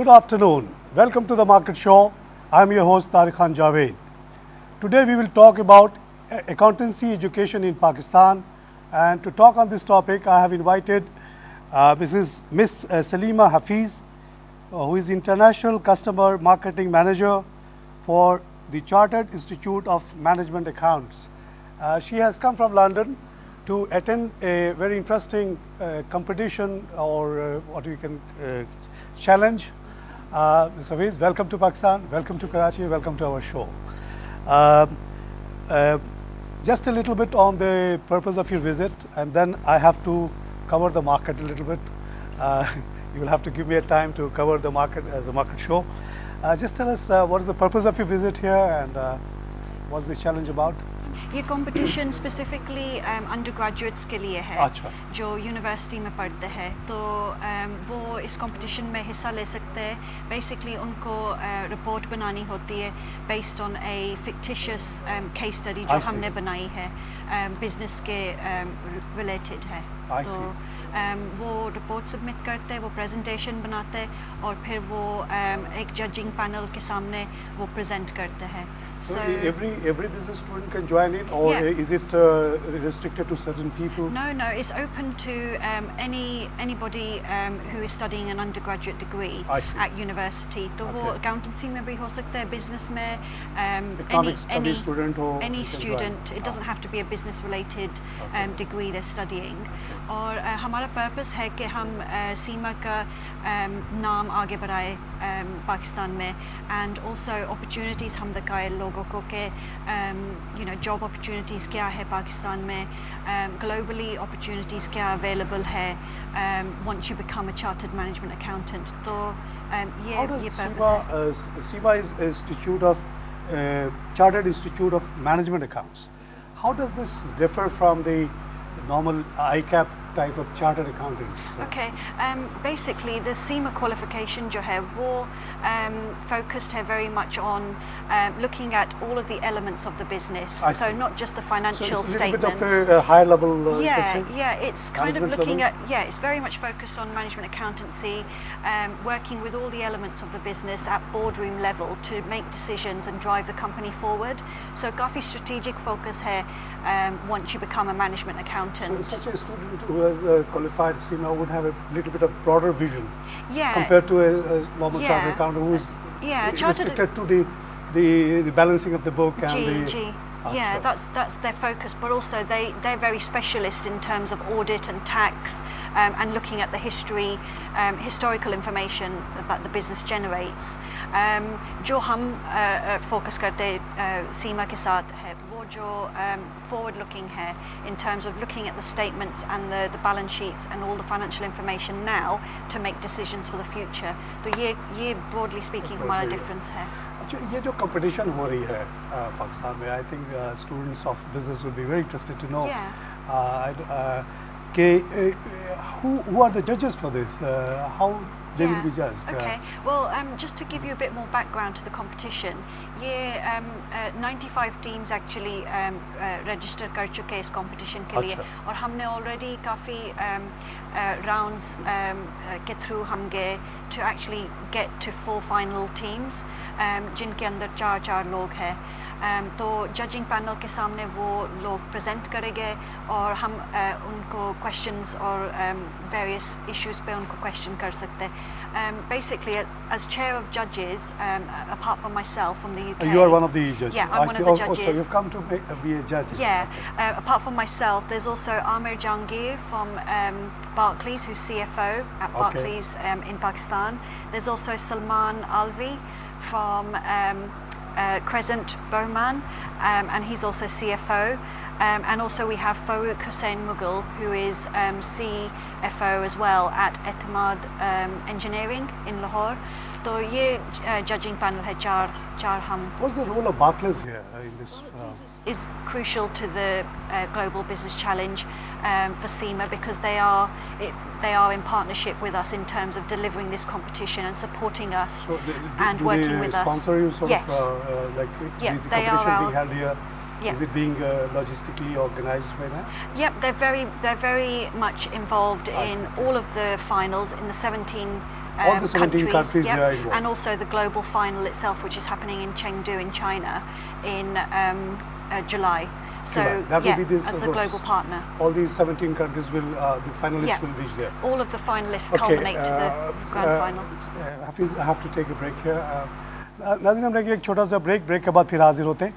Good afternoon. Welcome to the Market Show. I'm your host Tariq Khan Javed. Today we will talk about accountancy education in Pakistan, and to talk on this topic I have invited Miss Salima Hafiz, who is International Customer Marketing Manager for the Chartered Institute of Management Accounts. She has come from London to attend a very interesting competition, or what we can challenge. Ms. Hafiz, welcome to Pakistan, welcome to Karachi, welcome to our show. Just a little bit on the purpose of your visit, and then I have to cover the market a little bit. You will have to give me a time to cover the market as a market show. Just tell us what is the purpose of your visit here, and what's this challenge about? ये competition specifically under graduates के लिए है। अच्छा। जो university में पढ़ते हैं, तो वो इस कंपटीशन में हिस्सा ले सकते हैं। बेसिकली उनको रिपोर्ट बनानी होती है based on A fictitious case study जो हमने बनाई है, बिजनेस के रिलेटेड है। तो वो रिपोर्ट सबमिट करते हैं, वो प्रेजेंटेशन बनाते हैं और फिर वो एक जजिंग पैनल के सामने वो प्रेजेंट करते हैं। So every business student can join it, or is it restricted to certain people? No, it's open to anybody who is studying an undergraduate degree at university. तो वो accountancy में भी हो सकता है, business में, any student हो, any student. It doesn't have to be a business related degree they're studying. और हमारा purpose है कि हम सीमा का नाम आगे बढ़ाए पाकिस्तान में, and also opportunities हम दिखाए लोगों को के job opportunities क्या है पाकिस्तान में, globally opportunities क्या available है once you become a chartered management accountant. तो ये purpose है। SIMA is Institute of Chartered Institute of Management Accounts. How does this differ from the normal ICAP type of chartered accountants? Okay, basically the SIMA qualification जो है वो focused है very much on looking at all of the elements of the business. So not just the financial statements. So it's a little bit of a higher level. It's kind of looking at, it's very much focused on management accountancy, working with all the elements of the business at boardroom level to make decisions and drive the company forward. So काफी strategic focus है once you become a management accountant. So such a student who has qualified SIMA would have a little bit of broader vision compared to a normal chartered accountant who is restricted to the balancing of the book and that's their focus, but also they're very specialist in terms of audit and tax and looking at the historical information that the business generates. जो हम focus करते सीमा के साथ है वो जो forward looking है in terms of looking at the statements and the balance sheets and all the financial information now to make decisions for the future. तो ये broadly speaking हमारा difference है। अच्छा, ये जो competition हो रही है पाकिस्तान में, I think students of business will be very interested to know who are the judges for this, how they will be judged. Okay, well just to give you a bit more background to the competition, ये 95 teams actually register कर चुके इस competition के लिए, और हमने already काफ़ी rounds के through हम गए to actually get to full final teams, जिनके अंदर 4 लोग हैं। तो जजिंग पैनल के सामने वो लोग प्रेजेंट करेंगे और हम उनको क्वेश्चंस और वेरियस इश्यूज पे उनको क्वेश्चन कर सकते हैं। Basically, as chair of judges, apart from myself from the UK. You are one of the judges. Yeah, I'm one of the judges. So you've come to be a judge. Yeah. Apart from myself, there's also Amir Jahangir from Barclays, who's CFO at Barclays in Pakistan. There's also Salman Alvi from Crescent Bowman, and he's also CFO. And also we have Farouk Hussain Mughal, who is CFO as well at Etimad Engineering in Lahore. तो ये judging panel है चार हम. What's the role of Barclays here in this? Is crucial to the Global Business Challenge for SIMA, because they are in partnership with us in terms of delivering this competition and supporting us and working with us. Sponsor you sort yes. of like the competition being held here? Yeah. Is it being logistically organized by that? Yep, they're very much involved in all of the finals, in the 17 All the 17 countries yep, they are involved. and also the global final itself, which is happening in Chengdu in China in July. So that will be this as the global partner. All these 17 countries will, the finalists will reach there. All of the finalists culminate to the grand final. Hafiz, I have to take a break here. नाज़रीन हम लेंगे एक छोटा सा break के बाद फिर हाजिर होते हैं.